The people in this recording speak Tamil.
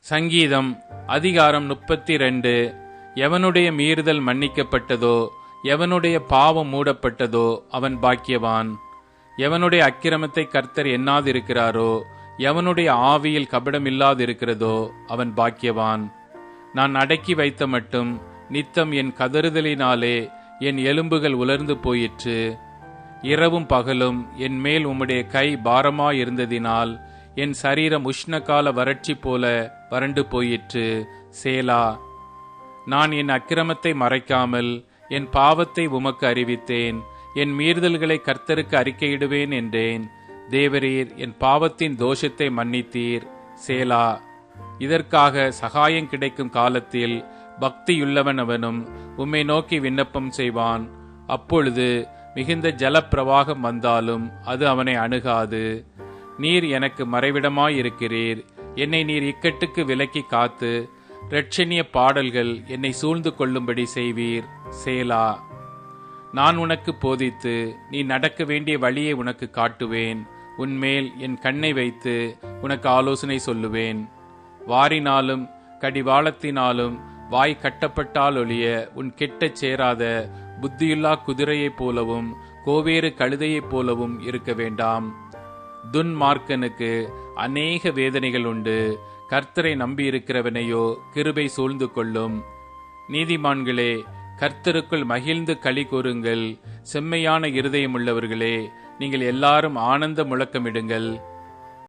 சங்கீதம் அதிகாரம் 32. எவனுடைய மீறுதல் மன்னிக்கப்பட்டதோ, எவனுடைய பாவம் மூடப்பட்டதோ அவன் பாக்கியவான். எவனுடைய அக்கிரமத்தை கர்த்தர் எண்ணாதிருக்கிறாரோ, எவனுடைய ஆவியில் கபடமில்லாதிருக்கிறதோ அவன் பாக்கியவான். நான் அடக்கி வைத்த மட்டும் நித்தம் என் கதறுதலினாலே என் எலும்புகள் உலர்ந்து போயிற்று. இரவும் பகலும் என் மேல் உம்முடைய கை பாரமாயிருந்ததினால் என் சரீரம் உஷ்ணகால வறட்சி போல வறண்டு போயிற்று. சேலா. நான் என் அக்கிரமத்தை மறைக்காமல் என் பாவத்தை உமக்கு அறிவித்தேன். என் மீறுதல்களை கர்த்தருக்கு அறிக்கையிடுவேன் என்றேன். தேவரீர் என் பாவத்தின் தோஷத்தை மன்னித்தீர். சேலா. இதற்காக சகாயம் கிடைக்கும் காலத்தில் பக்தியுள்ளவன் அவனும் உம்மை நோக்கி விண்ணப்பம் செய்வான். அப்பொழுது மிகுந்த ஜலப்பிரவாகம் வந்தாலும் அது அவனை அணுகாது. நீர் எனக்கு மறைவிடமாயிருக்கிறீர். என்னை நீர் இக்கட்டுக்கு விலக்கி காத்து இரட்சணிய பாடல்கள் என்னை சூழ்ந்து கொள்ளும்படி செய்வீர். சேலா. நான் உனக்கு போதித்து நீ நடக்க வேண்டிய வழியை உனக்கு காட்டுவேன். உன்மேல் என் கண்ணை வைத்து உனக்கு ஆலோசனை சொல்லுவேன். வாரினாலும் கடிவாளத்தினாலும் வாய் கட்டப்பட்டால் ஒழிய உன் கெட்டச் சேராத புத்தியுள்ளா குதிரையைப் போலவும் கோவேறு கழுதையைப் போலவும் இருக்க வேண்டாம். துன்மார்க்கனுக்கு அநேக வேதனைகள் உண்டு. கர்த்தரை நம்பியிருக்கிறவனையோ கிருபை சூழ்ந்து கொள்ளும். நீதிமான்களே, கர்த்தருக்குள் மகிழ்ந்து களி கூறுங்கள். செம்மையான இருதயம் உள்ளவர்களே, நீங்கள் எல்லாரும் ஆனந்த முழக்கமிடுங்கள்.